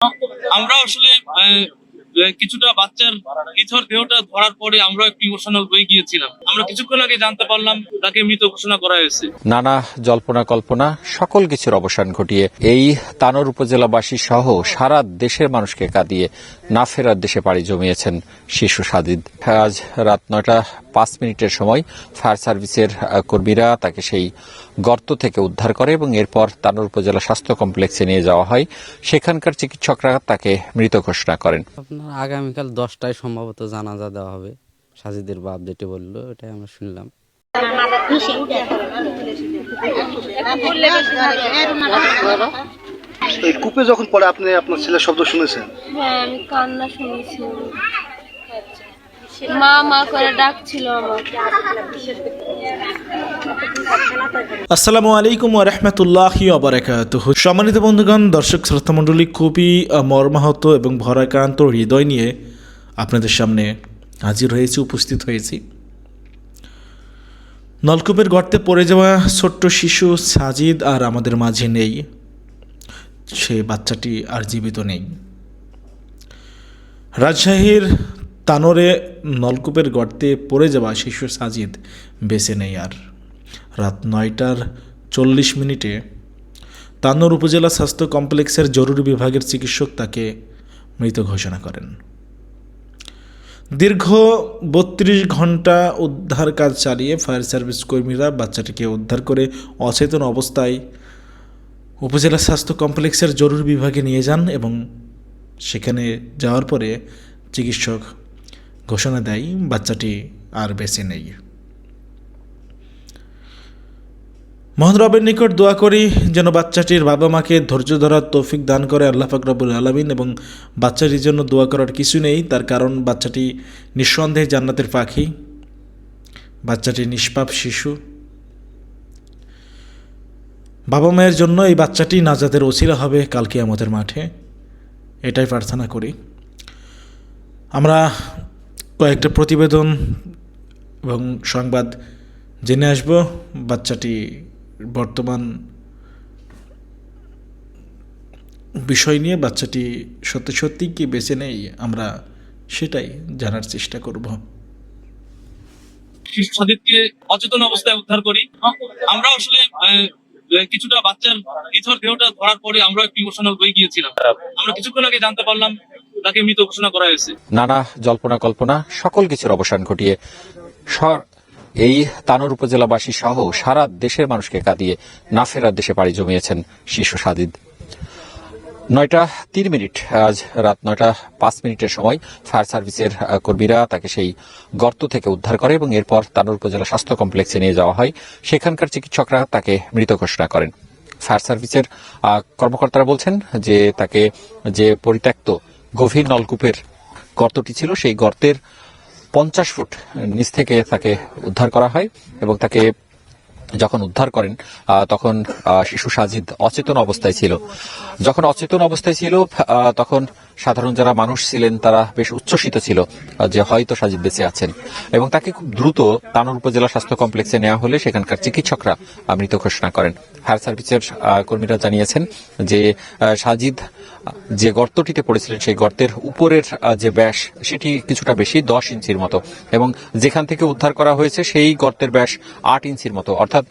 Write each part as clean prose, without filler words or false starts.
আমরা আসলে কিছুটা বাচ্চার ইথর দেহটা ধরার পরে আমরা একটু ইমোশনাল হয়ে গিয়েছিলাম। আমরা কিছুক্ষণ আগে জানতে পারলাম তাকে মৃত ঘোষণা করা হয়েছে। নানা জল্পনা কল্পনা সকল কিছুর অবসান ঘটিয়ে এই তানোর উপজেলাবাসী সহ সারা দেশের মানুষকে কাঁদিয়ে না ফেরার দেশে পাড়ি জমিয়েছেন শিশু সাজিদ। আজ রাত 9:05 সময় ফায়ার সার্ভিসের কর্মীরা তাকে সেই গর্ত থেকে উদ্ধার করে এবং এরপর তানোর উপজেলা স্বাস্থ্য কমপ্লেক্সে নিয়ে যাওয়া হয়। সেখানকার চিকিৎসকরা তাকে মৃত ঘোষণা করেন। আপনার আগামীকাল 10টায় সম্ভবত জানাজা দেওয়া হবে। সাজিদের বাপ যেটা বললো এটাই আমরা শুনলাম। এই কূপে যখন পড়ে আপনি আপনার ছেলের শব্দ শুনেছেন? হ্যাঁ, আমি কান্না শুনেছি। মা মা করে ডাকছিল আমাকে। আসসালামু আলাইকুম ওয়া রাহমাতুল্লাহি ওয়া বারাকাতুহু। সম্মানিত বন্ধুগণ, দর্শক শ্রোতা মণ্ডলী, খুবই মর্মাহত এবং ভরাক্রান্ত হৃদয় নিয়ে আপনাদের সামনে হাজির হয়েছি, উপস্থিত হয়েছি। নলকূপের গর্তে পড়ে যাওয়া ছোট্ট শিশু সাজিদ আর আমাদের মাঝে নেই। সে বাচ্চাটি আর জীবিত নেই। রাজশাহীর তানোরে নলকূপের গর্তে পড়ে যাওয়া শিশু সাজিদ বেঁচে নেই আর। রাত 9:40 তানোর উপজেলা স্বাস্থ্য কমপ্লেক্সের জরুরি বিভাগের চিকিৎসক তাকে মৃত ঘোষণা করেন। দীর্ঘ 32 ঘন্টা উদ্ধার কাজ চালিয়ে ফায়ার সার্ভিস কর্মীরা বাচ্চাটিকে উদ্ধার করে অচেতন অবস্থায় উপজেলা স্বাস্থ্য কমপ্লেক্সের জরুরি বিভাগে নিয়ে যান এবং সেখানে যাওয়ার পরে চিকিৎসক ঘোষণা দেয় বাচ্চাটি আর বেঁচে নেই। মহান রবের নিকট দোয়া করি যেন বাচ্চাটির বাবা মাকে ধৈর্য ধরার তৌফিক দান করে আল্লাহ পাক রব্বুল আলামিন, এবং বাচ্চাটির জন্য দোয়া করার কিছু নেই, তার কারণ বাচ্চাটি নিঃসন্দেহে জান্নাতের পাখি, বাচ্চাটি নিষ্পাপ শিশু। বাবা মায়ের জন্য এই বাচ্চাটি নাজাতের ওসিলা হবে কাল কিয়ামতের মাঠে, এটাই প্রার্থনা করি। আমরা কয়েকটা প্রতিবেদন এবং সংবাদ জেনে আসব। বাচ্চাটি বর্তমান বিষয় নিয়ে বাচ্চাটি সত্যি সত্যি কি বেঁচে নেই, আমরা সেটাই জানার চেষ্টা করব। শিশু সাজিদকে অচেতন অবস্থায় উদ্ধার করি। আমরা আসলে কিছুটা বাচ্চার ইথর দেহটা ধরার পরে আমরা একটু ইমোশনাল হয়ে গিয়েছিলাম। আমরা কিছুক্ষণ আগে জানতে পারলাম তাকে মৃত ঘোষণা করা হয়েছে। নানা জল্পনা কল্পনা সকল কিছুর অবসান ঘটিয়ে এই তানোর উপজেলাবাসী সহ সারা দেশের মানুষকে কাঁদিয়ে না ফেরার দেশে পাড়ি জমিয়েছেন শিশু সাজিদ। 9:03 আজ রাত 9:05 সময় ফায়ার সার্ভিসের কর্মীরা তাকে সেই গর্ত থেকে উদ্ধার করে এবং এরপর তানোর উপজেলা স্বাস্থ্য কমপ্লেক্সে নিয়ে যাওয়া হয়। সেখানকার চিকিৎসকরা তাকে মৃত ঘোষণা করেন। ফায়ার সার্ভিসের কর্মকর্তারা বলছেন যে তাকে যে পরিত্যক্ত গভীর নলকূপের গর্তটি ছিল সেই গর্তের 50 ফুট নিচ থেকে তাকে উদ্ধার করা হয় এবং তাকে যখন উদ্ধার করেন তখন শিশু সাজিদ অচেতন অবস্থায় ছিল। যখন অচেতন অবস্থায় ছিল তখন সাধারণ যারা মানুষ ছিলেন তারা বেশ উচ্ছ্বসিত ছিল যে হয়তো সাজিদ বেঁচে আছেন এবং তাকে খুব দ্রুত তানোর উপজেলা স্বাস্থ্য কমপ্লেক্সে নেওয়া হলে সেখানকার চিকিৎসকরা মৃত ঘোষণা করেন। ফায়ার সার্ভিসের কর্মীরা জানিয়েছেন যে সাজিদ যে গর্তটিতে পড়েছিলেন সেই গর্তের উপরের যে ব্যাস সেটি কিছুটা বেশি, 10 ইঞ্চির মতো, এবং যেখান থেকে উদ্ধার করা হয়েছে সেই গর্তের ব্যাস 8 ইঞ্চির মতো। অর্থাৎ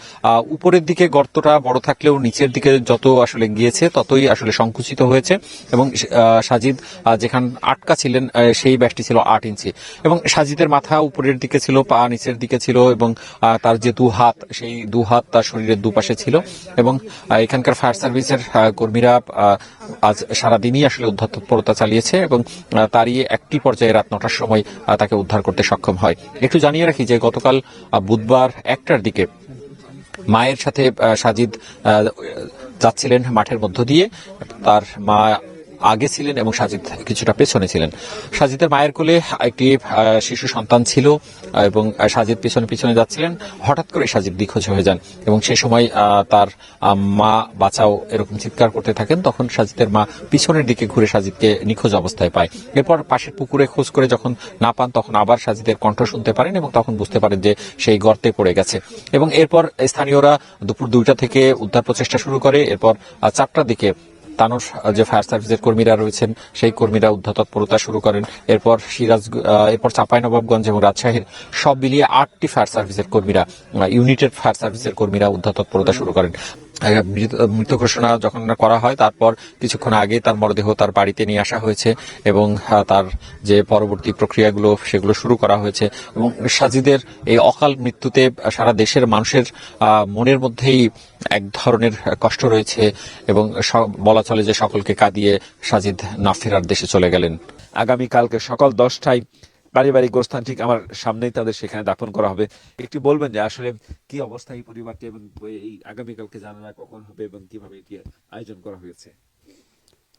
উপরের দিকে গর্তটা বড় থাকলেও নিচের দিকে যত আসলে গিয়েছে ততই আসলে সংকুচিত হয়েছে এবং সাজিদ যেখান আটকা ছিলেন সেই ব্যাসটি ছিল 8 ইঞ্চি এবং সাজিদের মাথা উপরের দিকে ছিল, পা নিচের দিকে ছিল এবং তার যে দুহাত সেই দুহাত তার শরীরের দুপাশে ছিল এবং এখানকার ফায়ার সার্ভিসের কর্মীরা আজ সারাদিনই আসলে উদ্ধার তৎপরতা চালিয়েছে এবং তারই একটি পর্যায়ে রাত 9টার সময় তাকে উদ্ধার করতে সক্ষম হয়। একটু জানিয়ে রাখি যে গতকাল বুধবার 1টার দিকে মায়ের সাথে সাজিদ যাচ্ছিলেন মাঠের মধ্য দিয়ে, তার মা আগে ছিলেন এবং সাজিদ কিছুটা পেছনে ছিলেন। সাজিদের মায়ের কোলে একটি শিশু সন্তান ছিল এবং সাজিদ পিছনে পিছনে যাচ্ছিলেন। হঠাৎ করে সাজিদ নিখোঁজ হয়ে যান এবং সে সময় তার মা বাঁচাও এরকম চিৎকার করতে থাকেন। তখন সাজিদের মা পিছনের দিকে ঘুরে সাজিদকে নিখোঁজ অবস্থায় পায়। এরপর পাশের পুকুরে খোঁজ করে যখন না পান তখন আবার সাজিদের কণ্ঠ শুনতে পারেন এবং তখন বুঝতে পারেন যে সেই গর্তে পড়ে গেছে এবং এরপর স্থানীয়রা দুপুর 2টা থেকে উদ্ধার প্রচেষ্টা শুরু করে। এরপর 4টার দিকে তানোর যে ফায়ার সার্ভিসের কর্মীরা রয়েছেন সেই কর্মীরা উদ্ধার তৎপরতা শুরু করেন। এরপর এরপর চাঁপাইনবাবগঞ্জ এবং রাজশাহীর সব মিলিয়ে 8টি ফায়ার সার্ভিসের কর্মীরা, ইউনিটেড ফায়ার সার্ভিসের কর্মীরা উদ্ধার তৎপরতা শুরু করেন। মৃত ঘোষণা যখন করা হয় তারপর কিছুক্ষণ আগে তার মরদেহ তার বাড়িতে নিয়ে আসা হয়েছে এবং তার যে পরবর্তী প্রক্রিয়াগুলো সেগুলো শুরু করা হয়েছে। এবং সাজিদের এই অকাল মৃত্যুতে সারা দেশের মানুষের মনের মধ্যেই এক ধরনের কষ্ট রয়েছে এবং বলা চলে যে সকলকে কাঁদিয়ে সাজিদ না ফেরার দেশে চলে গেলেন। আগামীকালকে সকাল 10টায় পারিবারিক গোরস্থান ঠিক আমার সামনেই তাদের সেখানে দাফন করা হবে। একটু বলবেন যে আসলে কি অবস্থা এই পরিবারটি এবং এই আগামীকালকে জানানো কখন হবে এবং কিভাবে এটি আয়োজন করা হয়েছে?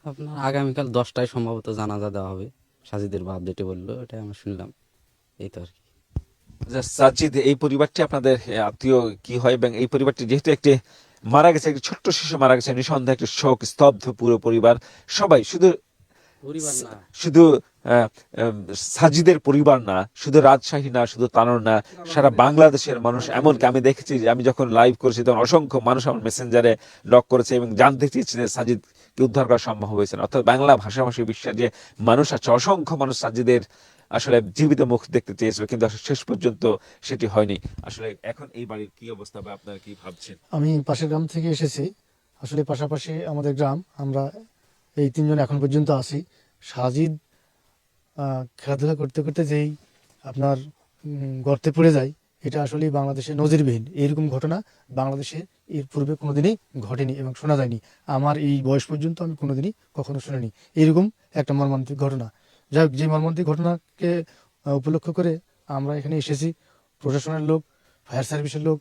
আপনার আগামীকাল 10টায় সম্ভবত জানাজা দেওয়া হবে, সাজিদের বাপ যেটি বললো ওটাই আমরা শুনলাম, এই তো আর কি। সাজিদ, এই পরিবারটি আপনাদের আত্মীয় কি হয় এবং এই পরিবারটি যেহেতু একটি মারা গেছে, একটি ছোট্ট শিশু মারা গেছে, নিঃসন্দেহে একটি শোক স্তব্ধ পুরো পরিবার, সবাই শুধু সাজিদের পরিবার না, শুধু রাজশাহী না, শুধু তানোর না, সারা বাংলাদেশের মানুষ। এমনকি আমি দেখেছি যে আমি যখন লাইভ করেছি তখন অসংখ্য মানুষ আমার মেসেঞ্জারে নক করেছে এবং জানতে চেয়েছে যে সাজিদকে উদ্ধার করা সম্ভব হয়েছে না। অর্থাৎ বাংলা ভাষাভাষী বিশ্বের যে মানুষ আছে, অসংখ্য মানুষ সাজিদের আসলে জীবিত মুখ দেখতে চেয়েছিল, কিন্তু আসলে শেষ পর্যন্ত সেটি হয়নি। আসলে এখন এই বাড়ির কি অবস্থা বা আপনারা কি ভাবছেন? আমি পাশের গ্রাম থেকে এসেছি, আসলে পাশাপাশি আমাদের গ্রাম, আমরা এই 3 জন এখন পর্যন্ত আছি। সাজিদ খেলাধুলা করতে করতে যেই আপনার গর্তে পড়ে যায়, এটা আসলে বাংলাদেশে নজিরবিহীন। এইরকম ঘটনা বাংলাদেশে এর পূর্বে কোনোদিনই ঘটেনি এবং শোনা যায়নি। আমার এই বয়স পর্যন্ত আমি কোনোদিনই কখনো শুনিনি এইরকম একটা মর্মান্তিক ঘটনা। যাই হোক, যে মর্মান্তিক ঘটনাকে উপলক্ষ করে আমরা এখানে এসেছি। প্রশাসনের লোক, ফায়ার সার্ভিসের লোক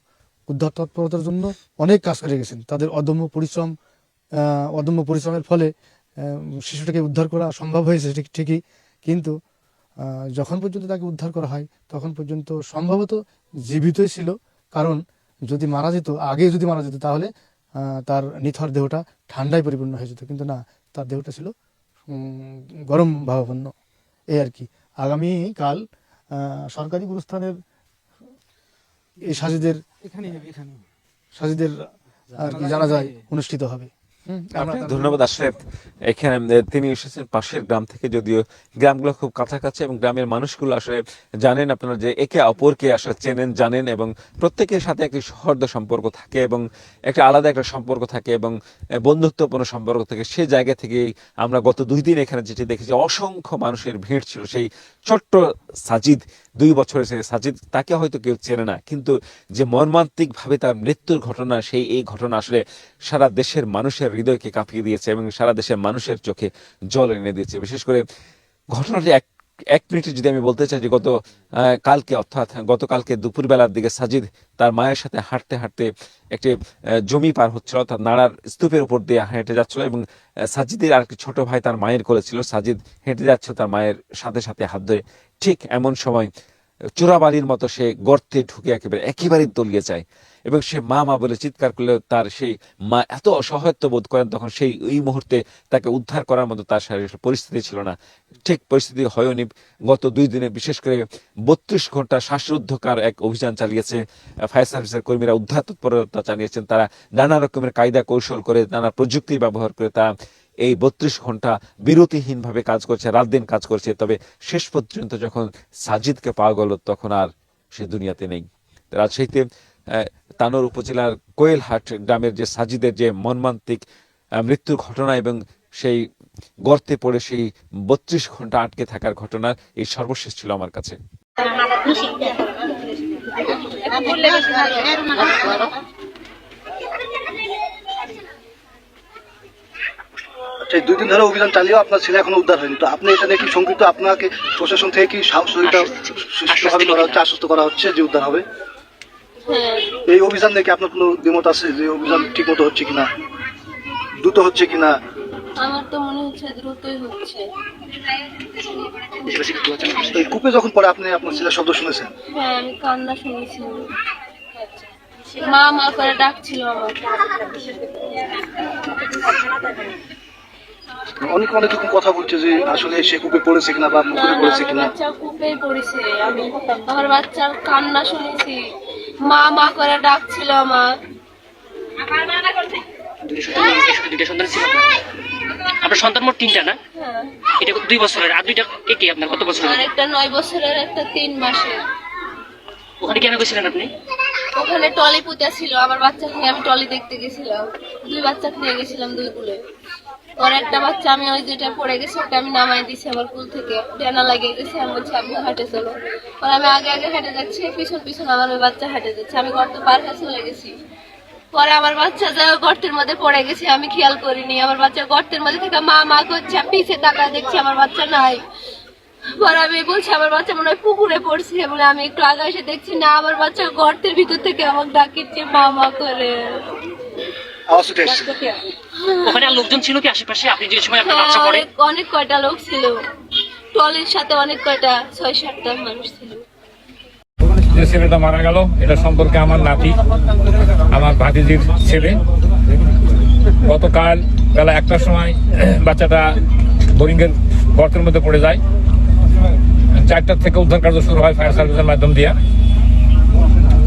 উদ্ধার তৎপরতার জন্য অনেক কাজ করে গেছেন। তাদের অদম্য পরিশ্রমের ফলে শিশুটাকে উদ্ধার করা সম্ভব হয়েছে ঠিকই, কিন্তু যখন পর্যন্ত তাকে উদ্ধার করা হয় তখন পর্যন্ত সম্ভবত জীবিতই ছিল। কারণ যদি মারা যেত, আগে যদি মারা যেত, তাহলে তার নিথর দেহটা ঠান্ডায় পরিপূর্ণ হয়ে যেত, কিন্তু না, তার দেহটা ছিল গরম ভাবাপন্ন, এই আর কি। আগামীকাল সরকারি গুরুস্থানের এই সাজিদের আর কি জানাজায় অনুষ্ঠিত হবে। ধন্যবাদ। আসলে এখানে তিনি এসেছেন পাশের গ্রাম থেকে, যদিও গ্রামগুলো খুব কাছাকাছি এবং গ্রামের মানুষগুলো আসলে জানেন আপনারা যে একে অপরকে আসলে চেনেন, জানেন এবং প্রত্যেকের সাথে একটি সৌহার্দ্য সম্পর্ক থাকে এবং একটা আলাদা একটা সম্পর্ক থাকে এবং বন্ধুত্বপূর্ণ সম্পর্ক থাকে। সেই জায়গা থেকে আমরা গত 2 দিন এখানে যেটি দেখেছি, অসংখ্য মানুষের ভিড় ছিল। সেই ছোট্ট সাজিদ, 2 বছরের সাজিদ, তাকে হয়তো কেউ চেনে না, কিন্তু যে মর্মান্তিক ভাবে তার মৃত্যুর ঘটনা, এই ঘটনা আসলে সারা দেশের মানুষের হৃদয়কে কাঁপিয়ে দিয়েছে এবং সারা দেশের মানুষের চোখে জল এনে দিয়েছে। বিশেষ করে ঘটনাটি এক মিনিটে যদি আমি বলতে চাই যে গতকালকে দুপুরবেলার দিকে সাজিদ তার মায়ের সাথে হাঁটতে হাঁটতে একটি জমি পার হচ্ছিল, অর্থাৎ নাড়ার স্তূপের উপর দিয়ে হেঁটে যাচ্ছিল এবং সাজিদের আর একটি ছোট ভাই তার মায়ের কোলে ছিল। সাজিদ হেঁটে যাচ্ছিল তার মায়ের সাথে সাথে হাত ধরে। ঠিক এমন সময় চোরাবালির মতো সে গর্তে ঢুকে একেবারে তলিয়ে যায় এবং সে মা বলে চিৎকার করলে তার সেই মা এত অসহায়ত্ব বোধ করেন, তখন এই মুহূর্তে তাকে উদ্ধার করার মতো তার শারীরিক পরিস্থিতি ছিল না। ঠিক পরিস্থিতি হয়নি। গত 2 দিনে বিশেষ করে 32 ঘন্টা শ্বাসরুদ্ধকার এক অভিযান চালিয়েছে ফায়ার সার্ভিসের কর্মীরা, উদ্ধার তৎপরতা চালিয়েছেন তারা। নানা রকমের কায়দা কৌশল করে, নানা প্রযুক্তি ব্যবহার করে তারা এই 32 ঘন্টা বিরতিহীনভাবে কাজ করছে, রাত দিন কাজ করছে। তবে শেষ পর্যন্ত যখন সাজিদকে পাওয়া গেল তখন আর সে দুনিয়াতে নেই। রাজশাহীতে তানোর উপজেলার কোয়েলহাট গ্রামের যে সাজিদের যে মর্মান্তিক মৃত্যুর ঘটনা এবং সেই গর্তে পড়ে সেই 32 ঘন্টা আটকে থাকার ঘটনা, এই সর্বশেষ ছিল আমার কাছে। সেই 2 দিন ধরে অভিযান চালিয়েও আপনার ছেলে এখনো উদ্ধার হয়নি, তো আপনি এটা নিয়ে কি শঙ্কিত? আপনাকে প্রশাসন থেকে কি সহযোগিতা করা হচ্ছে, আশ্বস্ত করা হচ্ছে যে উদ্ধার হবে? এই অভিযান নিয়ে কি আপনার কোনো দ্বিমত আছে যে অভিযান ঠিক মতো হচ্ছে কিনা, দ্রুত হচ্ছে কিনা? আমার তো মনে হচ্ছে দ্রুতই হচ্ছে। এই কূপে যখন পরে আপনি আপনার ছেলের শব্দ শুনেছেন? হ্যাঁ, আমি কান্না শুনেছি। মা করে ডাকছিল আমাকে। অনেক রকম কথা বলছে যে আসলে সে কূপে পড়েছে কিনা বা পুকুরে পড়েছে কিনা। বাচ্চা কূপেই পড়েছে, আমি আমার বাচ্চার কান্না শুনেছি, মা করে ডাকছিল আমার। আপনার সন্তান মোট 3টা না? হ্যাঁ, এটা 2 বছরের, আর 2টা কে আপনার কত বছরের? আর একটা 9 বছরের, একটা 3 মাসের। ওখানে কেন গেছিলেন আপনি? ওখানে টলি পুঁতা ছিল, আমার বাচ্চা নিয়ে আমি টলি দেখতে গেছিলাম। 2 বাচ্চা নিয়ে গেছিলাম 2 কুলে। ওর একটা বাচ্চা আমি ওই যেটা পড়ে গেছে ওটা আমি নামাই দিছি আমার কুল থেকে, ডানা লাগিয়ে গেছে। আমি বলছি আপনি হাঁটে চলো, আর আমি আগে আগে হেঁটে যাচ্ছি, পিছন পিছন আমার ওই বাচ্চা হেঁটে যাচ্ছে। আমি গর্ত পার হয়ে চলে গেছি। পরে আমার বাচ্চা যায় গর্তের মধ্যে পড়ে গেছে, আমি খেয়াল করিনি। আমার বাচ্চা গর্তের মধ্যে থেকে মা মা করছে, আমি পিছে তাকায় দেখছি আমার বাচ্চা নাই। পরে আমি বলছি আমার বাচ্চা মনে হয় পুকুরে পড়ছে, বলে আমি একটু আগে এসে দেখছি না, আমার বাচ্চা গর্তের ভিতর থেকে আমাকে ডাকিচ্ছে মা মা করে। আওয়াজ উঠে এসছে। ওখানে আর লোকজন ছিল কি আশেপাশে আপনি যে সময় আপনার হ্যাঁ, বাচ্চা পড়ে? অনেক কয়টা লোক ছিল, টলির সাথে অনেক কয়টা 6-7টা মানুষ ছিল। যে ছেলেটা মারা গেল এটা সম্পর্কে আমার নাতি, আমার ভাতিজির ছেলে। গতকাল বেলা 1টার সময় বাচ্চাটা বোরিংয়ের গর্তের মধ্যে পড়ে যায়। 4টার থেকে উদ্ধার কার্য শুরু হয় ফায়ার সার্ভিসের মাধ্যম দিয়ে।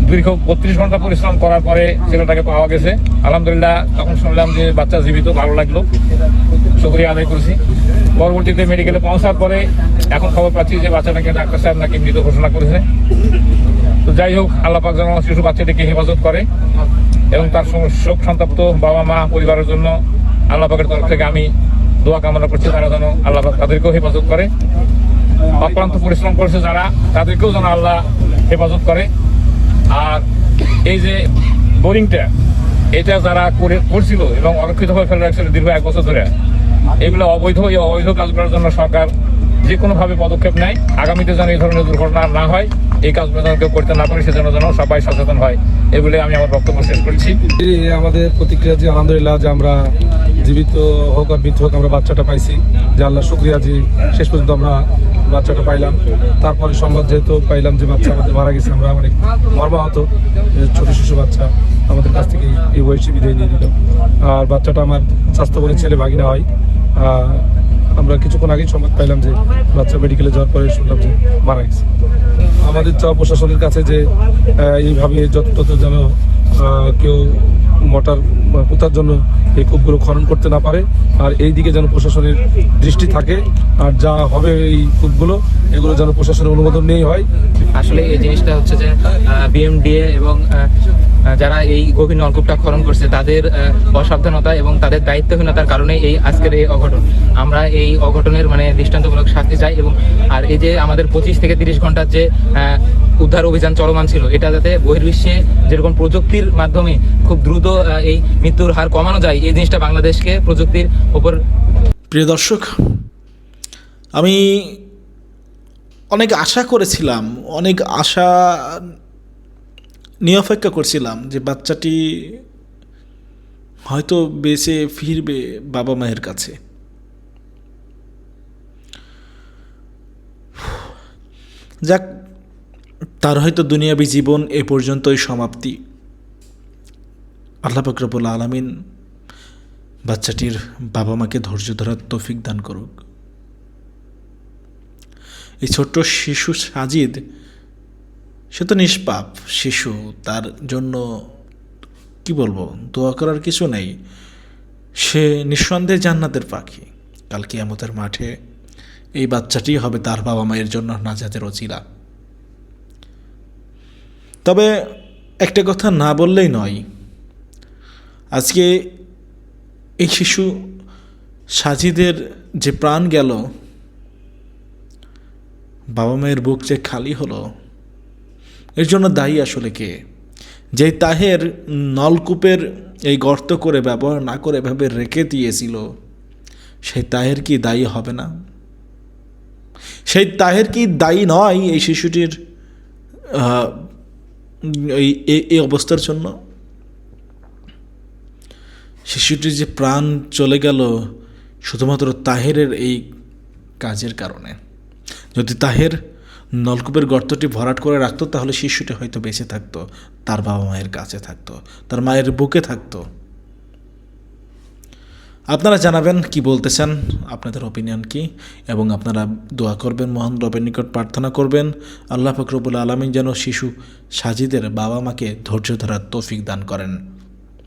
দীর্ঘ 32 ঘন্টা পরিশ্রম করার পরে ছেলেটাকে পাওয়া গেছে। আলহামদুলিল্লাহ, তখন শুনলাম যে বাচ্চা জীবিত, ভালো লাগলো, শুকরিয়া আদায় করেছি। পরবর্তীতে মেডিকেলে পৌঁছার পরে এখন খবর পাচ্ছি যে বাচ্চাটাকে ডাক্তার সাহেব নাকি মৃত ঘোষণা করেছে। তো যাই হোক, আল্লাহ পাক যেন শিশু বাচ্চাটিকে হেফাজত করে এবং তার শোক সন্তপ্ত বাবা মা পরিবারের জন্য আল্লাহ পাকের তরফ থেকে আমি দোয়া কামনা করছি, তারা যেন আল্লাহ পাক তাদেরকেও হেফাজত করে। অক্লান্ত পরিশ্রম করেছে যারা, তাদেরকেও যেন আল্লাহ হেফাজত করে। আর এই যে বোরিংটা, এটা যারা করছিল এবং অরক্ষিতভাবে ফেলে রাখছিল দীর্ঘ 1 বছর ধরে, এগুলো অবৈধ। এই অবৈধ কাজগুলোর জন্য সরকার যে কোনোভাবে পদক্ষেপ নেয়, আগামীতে যেন এই ধরনের দুর্ঘটনা না হয়, এই কাজগুলো যেন কেউ করতে না পারে, সেজন্য যেন সবাই সচেতন হয়, এগুলো আমি আমার বক্তব্য শেষ করছি। আমাদের প্রতিক্রিয়া যে আলহামদুলিল্লাহ যে আমরা জীবিত হোক আর মৃত হোক আমরা বাচ্চাটা পাইছি, যে আল্লাহ শুকরিয়া যে শেষ পর্যন্ত আমরা বাচ্চাটা পাইলাম। তারপরে সংবাদ যেহেতু পাইলাম যে বাচ্চা আমাদের মারা গেছে, আমরা অনেক মর্মাহত। ছোট শিশু বাচ্চা আমাদের কাছ থেকে এই বয়সী বিদায় নিয়ে দিল। আর বাচ্চাটা আমার স্বাস্থ্য বোনের ছেলে ভাগিনা হয়। আমরা কিছুক্ষণ আগেই সংবাদ পাইলাম যে বাচ্চা মেডিকেলে যাওয়ার পরে শুনলাম যে মারা গেছে। আমাদের চাওয়া প্রশাসনের কাছে যে এইভাবে যত যেন কেউ মোটর পোতার জন্য এই কূপগুলো খনন করতে না পারে, আর এই দিকে যেন প্রশাসনের দৃষ্টি থাকে। আর যা হবে এই কূপগুলো, এগুলো যেন প্রশাসনের অনুমোদন নিয়েই হয়। আসলে এই জিনিসটা হচ্ছে যে বিএমডিএ এবং যারা এই গভীর নলকূপটা খনন করছে তাদের অসাবধানতা এবং তাদের দায়িত্বহীনতার কারণে এই আজকের এই অঘটন। আমরা এই অঘটনের মানে দৃষ্টান্তমূলক শাস্তি চাই। এবং আর এই যে আমাদের 25 থেকে 30 ঘন্টার যে উদ্ধার অভিযান চলমান ছিল, এটা যাতে বহির্বিশ্বে যেরকম প্রযুক্তির মাধ্যমে খুব দ্রুত এই মৃত্যুর হার কমানো যায়, এই জিনিসটা বাংলাদেশকে প্রযুক্তির উপর। প্রিয় দর্শক, আমি অনেক আশা করেছিলাম, অনেক আশা নিয়ে অপেক্ষা করছিলাম যে বাচ্চাটি হয়তো বেঁচে ফিরবে বাবা মায়ের কাছে। যাক, তার হয়তো দুনিয়াবী জীবন এ পর্যন্তই সমাপ্তি। আল্লাহ পাক রব্বুল আলামিন বাচ্চাটির বাবা মাকে ধৈর্য ধরার তৌফিক দান করুক। এই ছোট্ট শিশু সাজিদ, সে তো নিষ্পাপ শিশু, তার জন্য কি বলবো, দোয়া করার কিছু নেই। সে নিঃসন্দেহে জান্নাতের পাখি। কাল কিয়ামতের মাঠে এই বাচ্চাটি হবে তার বাবা মায়ের জন্য নাজাতের ওসিলা। তবে একটা কথা না বললেই নয়, আজকে এই শিশু সাজিদের যে প্রাণ গেল, বাবা মায়ের বুক যে খালি হলো, এর জন্য দায়ী আসলে কে? যে তাহের নলকূপের এই গর্ত করে ব্যবহার না করে এভাবে রেখে দিয়েছিল, সেই তাহের কি দায়ী হবে না? সেই তাহের কি দায়ী নয় এই শিশুটির এই অবস্থার জন্য? শিশুটির যে প্রাণ চলে গেল শুধুমাত্র তাহেরের এই কাজের কারণে। যদি তাহের নলকূপের গর্তটি ভরাট করে রাখতো, তাহলে শিশুটি হয়তো বেঁচে থাকতো, তার বাবা মায়ের কাছে থাকতো, তার মায়ের বুকে থাকতো। আপনারা জানাবেন কি বলতে চান, আপনাদের ওপিনিয়ন কি, এবং আপনারা দোয়া করবেন, মহান রবের নিকট প্রার্থনা করবেন আল্লাহ পাক রব্বুল আলামিন যেন শিশু সাজিদের বাবা মাকে ধৈর্য ধরার তৌফিক দান করেন।